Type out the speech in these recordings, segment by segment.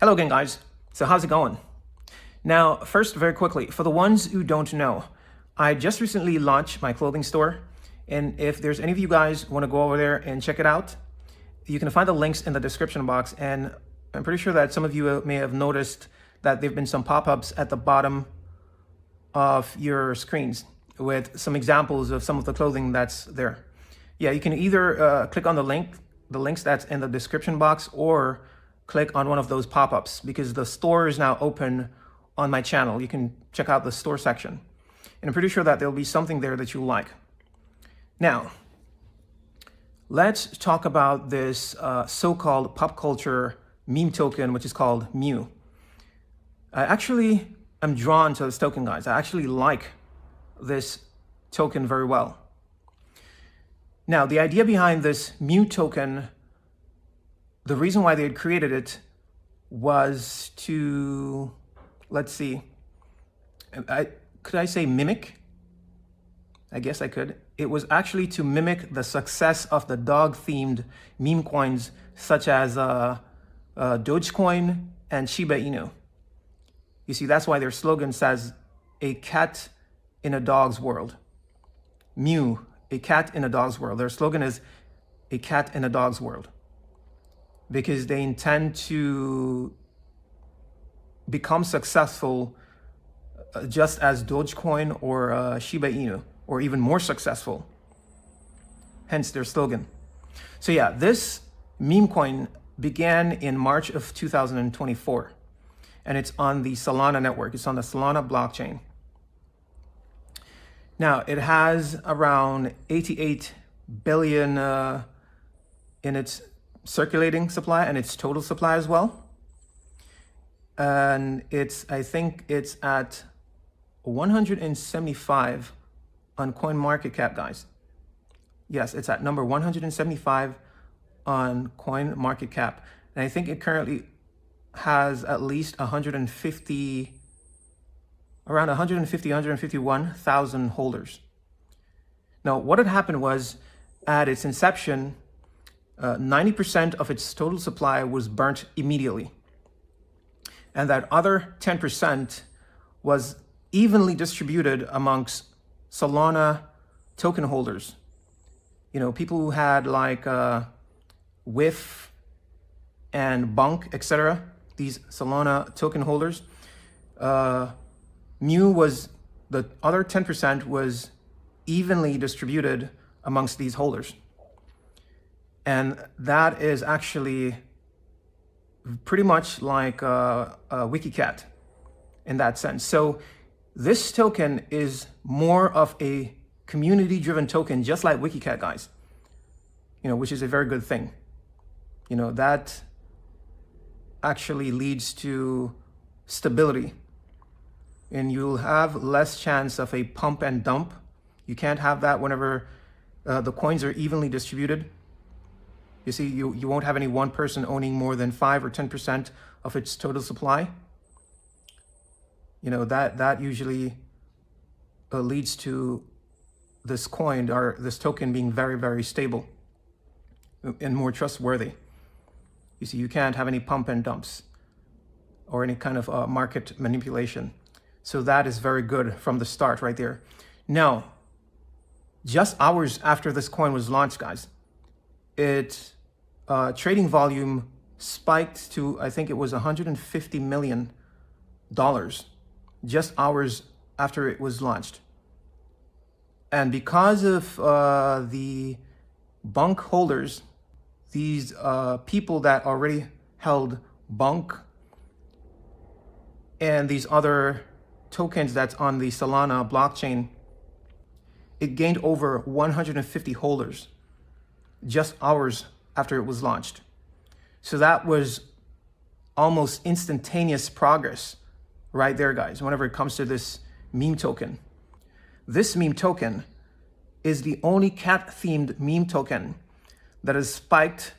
Hello again, guys. So how's it going? Now, first, very quickly, for the ones who don't know, I just recently launched my clothing store. And if there's any of you guys want to go over there and check it out, you can find the links in the description box. And I'm pretty sure that some of you may have noticed that there've been some pop-ups at the bottom of your screens with some examples of some of the clothing that's there. Yeah, you can either click on the links that's in the description box, or click on one of those pop-ups, because the store is now open on my channel. You can check out the store section. And I'm pretty sure that there'll be something there that you like. Now, let's talk about this so-called pop culture meme token, which is called Mew. I actually am drawn to this token, guys. I actually like this token very well. Now, the idea behind this Mew token, the reason why they had created it was to, let's see, could I say mimic? I guess I could. It was actually to mimic the success of the dog-themed meme coins such as Dogecoin and Shiba Inu. You see, that's why their slogan says, "A cat in a dog's world." Mew, a cat in a dog's world. Their slogan is "A cat in a dog's world," because they intend to become successful just as Dogecoin or Shiba Inu, or even more successful, hence their slogan. So yeah, this meme coin began in March of 2024, and it's on the Solana network. It's on the Solana blockchain. Now, it has around 88 billion in its circulating supply and its total supply as well. And I think it's at 175 on CoinMarketCap, guys. Yes, it's at number 175 on CoinMarketCap. And I think it currently has at least 151,000 holders. Now, what had happened was, at its inception, 90% of its total supply was burnt immediately. And that other 10% was evenly distributed amongst Solana token holders. You know, people who had like WIF and Bunk, etc. These Solana token holders. Mew was, the other 10% was evenly distributed amongst these holders. And that is actually pretty much like WikiCat in that sense. So this token is more of a community-driven token, just like WikiCat, guys. You know, which is a very good thing. You know, that actually leads to stability, and you'll have less chance of a pump and dump. You can't have that whenever the coins are evenly distributed. You see, you won't have any one person owning more than 5 or 10% of its total supply. You know, that usually leads to this coin, or this token, being very, very stable and more trustworthy. You see, you can't have any pump and dumps or any kind of market manipulation. So that is very good from the start right there. Now, just hours after this coin was launched, guys, its trading volume spiked to, I think it was $150 million just hours after it was launched. And because of the Bunk holders, these people that already held Bunk and these other tokens that's on the Solana blockchain, it gained over 150 holders just hours after it was launched. So that was almost instantaneous progress right there, guys, whenever it comes to this meme token. This meme token is the only cat-themed meme token that has spiked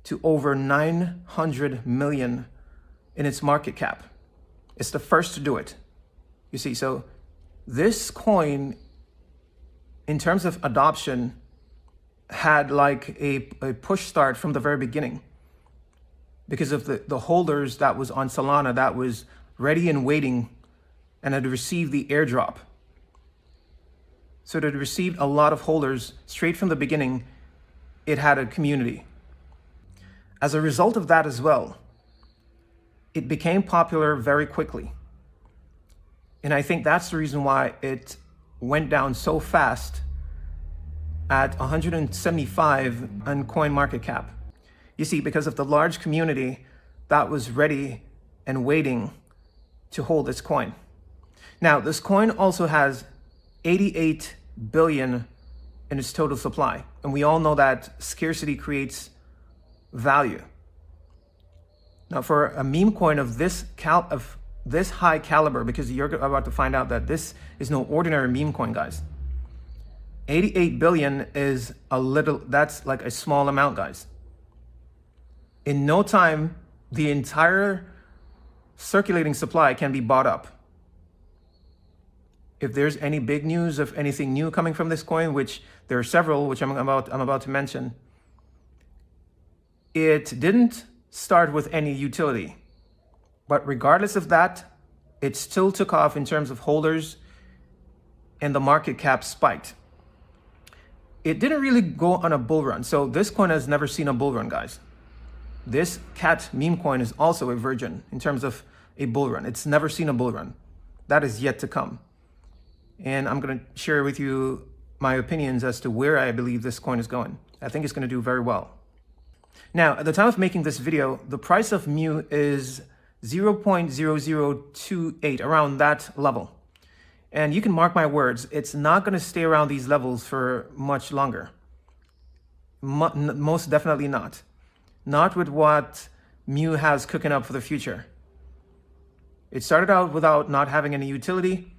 to over 900 million in its market cap. It's the first to do it. You see, so this coin, in terms of adoption, had like a push start from the very beginning. because of the holders that was on Solana that was ready and waiting and had received the airdrop. So it had received a lot of holders straight from the beginning. It had a community. As a result of that as well, it became popular very quickly. And I think that's the reason why it went down so fast at 175 on CoinMarketCap. You see, because of the large community that was ready and waiting to hold this coin. Now, this coin also has 88 billion in its total supply. And we all know that scarcity creates value. Now, for a meme coin of this high caliber, because you're about to find out that this is no ordinary meme coin, guys. 88 billion is that's like a small amount, guys. In no time, the entire circulating supply can be bought up. If there's any big news of anything new coming from this coin, which there are several, which I'm about to mention, it didn't start with any utility. But regardless of that, it still took off in terms of holders and the market cap spiked. It didn't really go on a bull run. So this coin has never seen a bull run, guys. This cat meme coin is also a virgin in terms of a bull run. It's never seen a bull run. That is yet to come. And I'm going to share with you my opinions as to where I believe this coin is going. I think it's going to do very well. Now, at the time of making this video, the price of Mu is 0.0028, around that level. And you can mark my words, it's not going to stay around these levels for much longer. Most definitely not. Not with what Mu has cooking up for the future. It started out without not having any utility,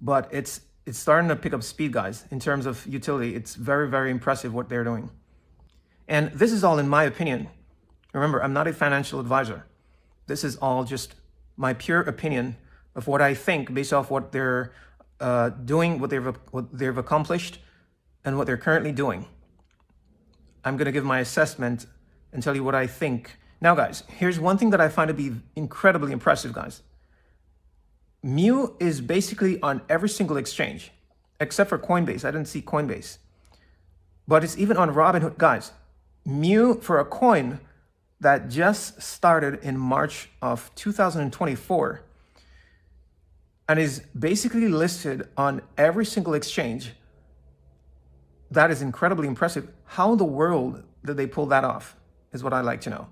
but it's starting to pick up speed, guys, in terms of utility. It's very, very impressive what they're doing. And this is all in my opinion. Remember, I'm not a financial advisor. This is all just my pure opinion of what I think based off what they're doing, what they've accomplished, and what they're currently doing. I'm going to give my assessment and tell you what I think. Now, guys, here's one thing that I find to be incredibly impressive, guys. Mu is basically on every single exchange, except for Coinbase. I didn't see Coinbase. But it's even on Robinhood, guys. Mu, for a coin that just started in March of 2024 and is basically listed on every single exchange, that is incredibly impressive. How in the world did they pull that off is what I'd like to know.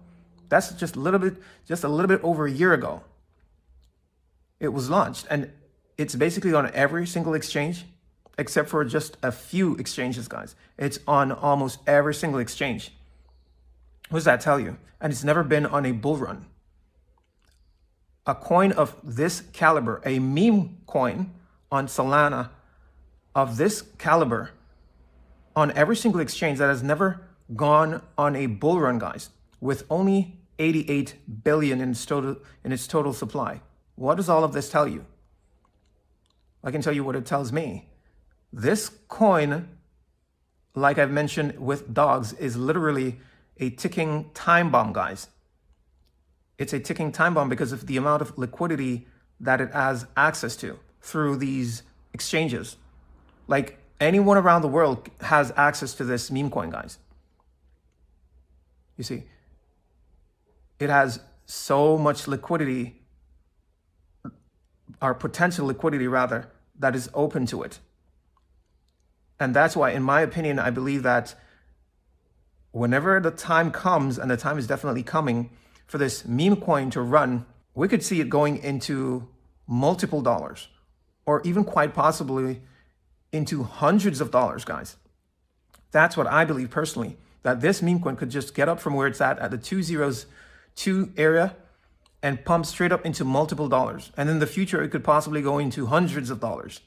That's just a little bit over a year ago. It was launched and it's basically on every single exchange except for just a few exchanges, guys. It's on almost every single exchange. What does that tell you? And it's never been on a bull run. A coin of this caliber, a meme coin on Solana of this caliber on every single exchange that has never gone on a bull run, guys, with only 88 billion in its total supply. What does all of this tell you? I can tell you what it tells me. This coin, like I've mentioned with dogs, is literally a ticking time bomb, guys. It's a ticking time bomb because of the amount of liquidity that it has access to through these exchanges. Like anyone around the world has access to this meme coin, guys. You see, it has so much liquidity, or potential liquidity rather, that is open to it. And that's why, in my opinion, I believe that whenever the time comes, and the time is definitely coming for this meme coin to run, we could see it going into multiple dollars, or even quite possibly into hundreds of dollars, guys. That's what I believe personally, that this meme coin could just get up from where it's at the 202 area and pump straight up into multiple dollars. And in the future, it could possibly go into hundreds of dollars.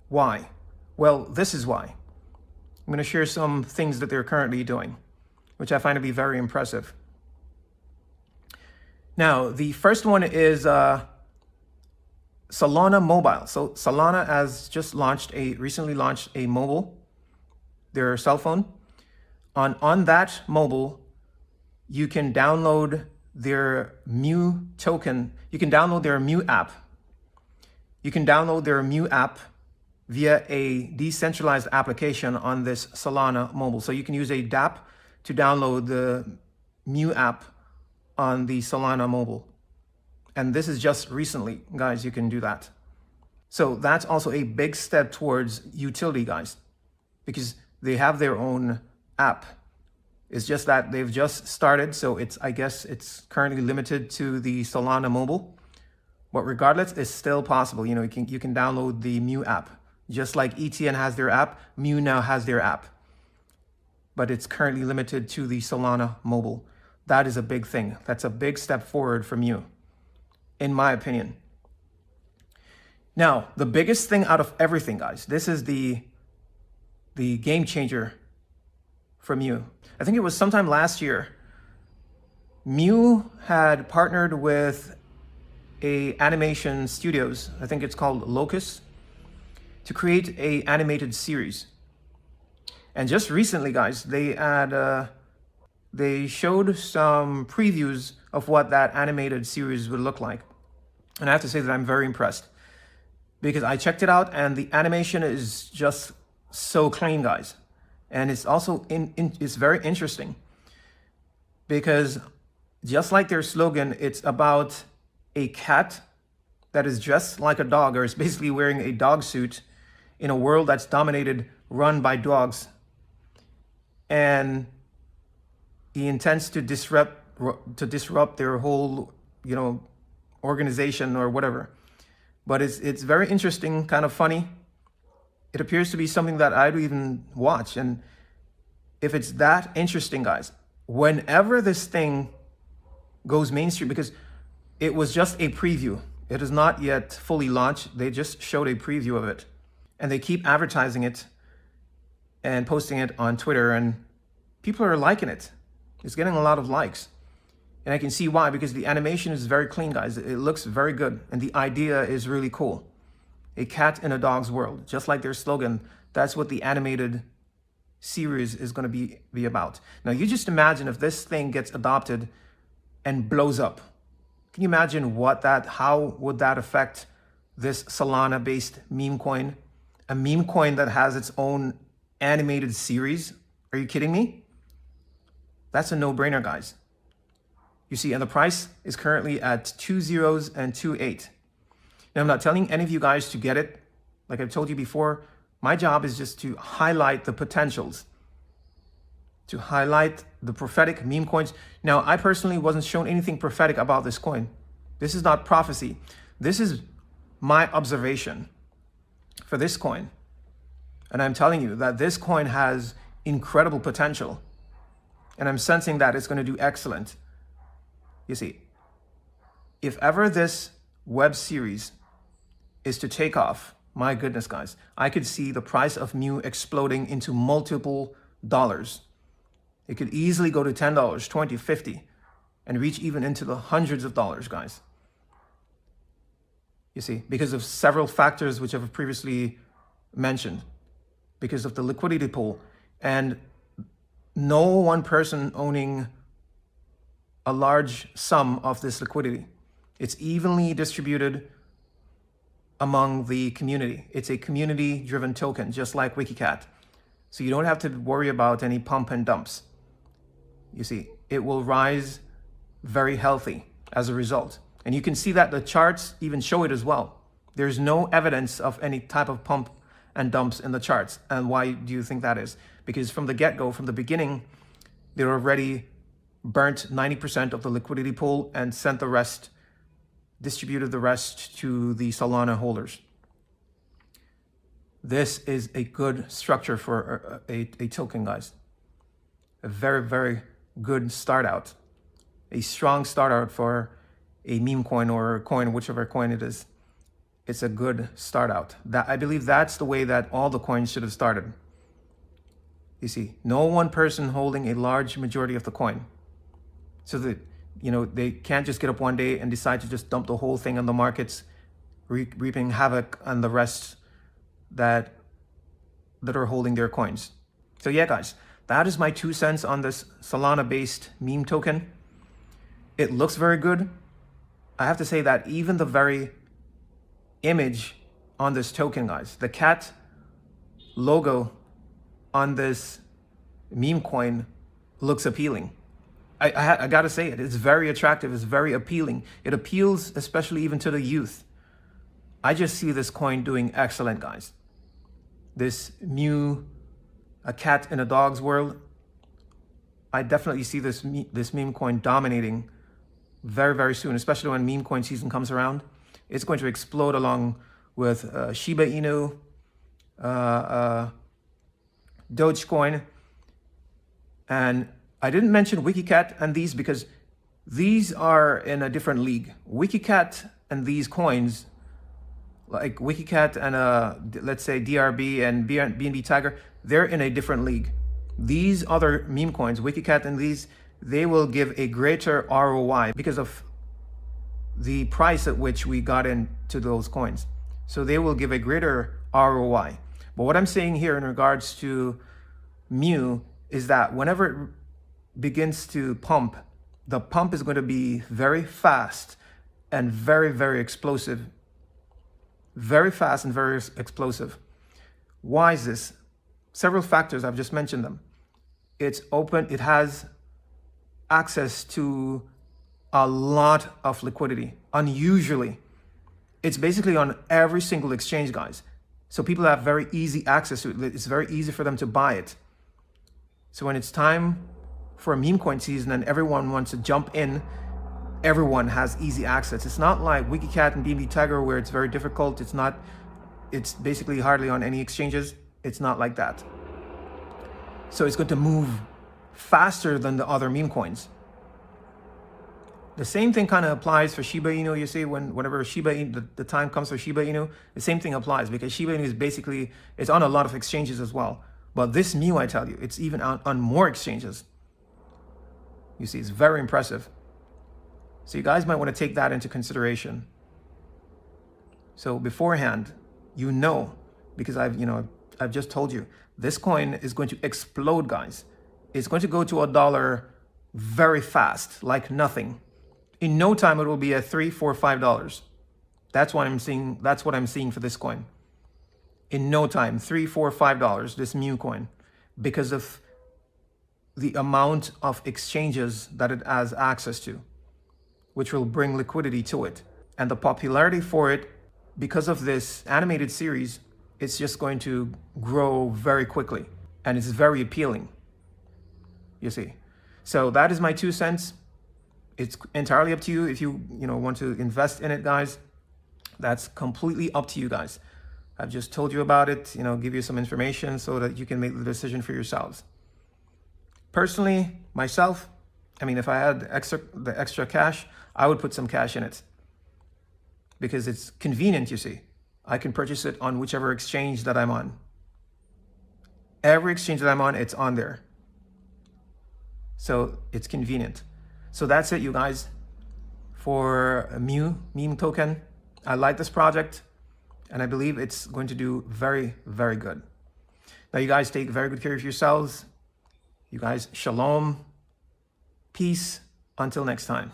Why? Well, this is why. I'm going to share some things that they're currently doing, which I find to be very impressive. Now, the first one is Solana Mobile. So Solana has just recently launched a mobile, their cell phone. On that mobile, you can download their Mu token. You can download their Mu app. You can download their Mu app via a decentralized application on this Solana mobile. So you can use a dApp to download the Mu app on the Solana mobile. And this is just recently, guys, you can do that. So that's also a big step towards utility, guys, because they have their own app. It's just that they've just started, so I guess it's currently limited to the Solana mobile. But regardless, it's still possible. You know, you can download the Mu app. Just like ETN has their app, Mu now has their app. But it's currently limited to the Solana mobile. That is a big thing. That's a big step forward for Mu, in my opinion. Now, the biggest thing out of everything, guys, this is the game changer for Mu. I think it was sometime last year. Mu had partnered with a animation studios, I think it's called Locus, to create a animated series. And just recently, guys, they showed some previews of what that animated series would look like. And I have to say that I'm very impressed, because I checked it out and the animation is just so clean, guys. And it's also it's very interesting, because just like their slogan, it's about a cat that is dressed like a dog, or is basically wearing a dog suit in a world that's run by dogs. And he intends to disrupt their whole, you know, organization or whatever. But it's very interesting, kind of funny. It appears to be something that I'd even watch. And if it's that interesting, guys, whenever this thing goes mainstream, because it was just a preview, it is not yet fully launched. They just showed a preview of it, and they keep advertising it and posting it on Twitter, and people are liking it. It's getting a lot of likes. And I can see why, because the animation is very clean, guys. It looks very good. And the idea is really cool. A cat in a dog's world, just like their slogan. That's what the animated series is going to be about. Now, you just imagine if this thing gets adopted and blows up. Can you imagine how would that affect this Solana-based meme coin? A meme coin that has its own animated series? Are you kidding me? That's a no-brainer, guys. You see, and the price is currently at 2 zeros and 2.8. Now, I'm not telling any of you guys to get it. Like I've told you before, my job is just to highlight the potentials, to highlight the prophetic meme coins. Now, I personally wasn't shown anything prophetic about this coin. This is not prophecy. This is my observation for this coin. And I'm telling you that this coin has incredible potential. And I'm sensing that it's going to do excellent. You see, if ever this web series is to take off, my goodness, guys, I could see the price of Mu exploding into multiple dollars. It could easily go to $10, $20, $50, and reach even into the hundreds of dollars, guys. You see, because of several factors which I've previously mentioned, because of the liquidity pool, and no one person owning a large sum of this liquidity. It's evenly distributed among the community. It's a community-driven token, just like WikiCat. So you don't have to worry about any pump and dumps. You see, it will rise very healthy as a result. And you can see that the charts even show it as well. There's no evidence of any type of pump and dumps in the charts. And why do you think that is? Because from the get-go, from the beginning, they're already burnt 90% of the liquidity pool and sent the rest, distributed the rest to the Solana holders. This is a good structure for a token, guys. A very, very good start out. A strong start out for a meme coin or a coin, whichever coin it is. It's a good start out. I believe that's the way that all the coins should have started. You see, no one person holding a large majority of the coin. So that, you know, they can't just get up one day and decide to just dump the whole thing on the markets, reaping havoc on the rest that are holding their coins. So yeah, guys, that is my 2 cents on this Solana-based meme token. It looks very good. I have to say that even the very image on this token, guys, the cat logo on this meme coin looks appealing. I gotta say it. It's very attractive. It's very appealing. It appeals especially even to the youth. I just see this coin doing excellent, guys. This a cat in a dog's world. I definitely see this meme coin dominating very, very soon, especially when meme coin season comes around. It's going to explode along with Shiba Inu, Dogecoin, and I didn't mention WikiCat and these because these are in a different league. WikiCat and these coins, like WikiCat and let's say DRB and BNB Tiger, they're in a different league. These other meme coins, WikiCat and these, they will give a greater ROI because of the price at which we got into those coins. So they will give a greater ROI. But what I'm saying here in regards to Mu is that whenever it begins to pump, the pump is going to be very fast and very, very explosive. Very fast and very explosive. Why is this? Several factors, I've just mentioned them. It's open, it has access to a lot of liquidity, unusually. It's basically on every single exchange, guys. So people have very easy access to it. It's very easy for them to buy it. So when it's time for a meme coin season and everyone wants to jump in, everyone has easy access. It's not like WikiCat and BNB Tiger where it's very difficult. It's basically hardly on any exchanges. It's not like that. So it's going to move faster than the other meme coins. The same thing kind of applies for Shiba Inu. You see, whenever Shiba Inu, the time comes for Shiba Inu, the same thing applies because Shiba Inu is basically, it's on a lot of exchanges as well. But this Mu, I tell you, it's even on more exchanges. You see, it's very impressive. So you guys might want to take that into consideration. So beforehand, because I've just told you, this coin is going to explode, guys. It's going to go to $1 very fast, like nothing. In no time, it will be at $3, $4, $5. That's what I'm seeing. That's what I'm seeing for this coin. In no time, $3, $4, $5. This Mu coin, because of the amount of exchanges that it has access to, which will bring liquidity to it, and the popularity for it because of this animated series. It's just going to grow very quickly, and it's very appealing. You see, so that is my 2 cents. It's entirely up to you if you want to invest in it, guys. That's completely up to you guys. I've just told you about it, give you some information so that you can make the decision for yourselves. Personally, myself, if I had the extra cash, I would put some cash in it because it's convenient, you see. I can purchase it on whichever exchange that I'm on. Every exchange that I'm on, it's on there. So it's convenient. So that's it, you guys, for a meme token. I like this project, and I believe it's going to do very, very good. Now, you guys take very good care of yourselves. You guys, shalom, peace, until next time.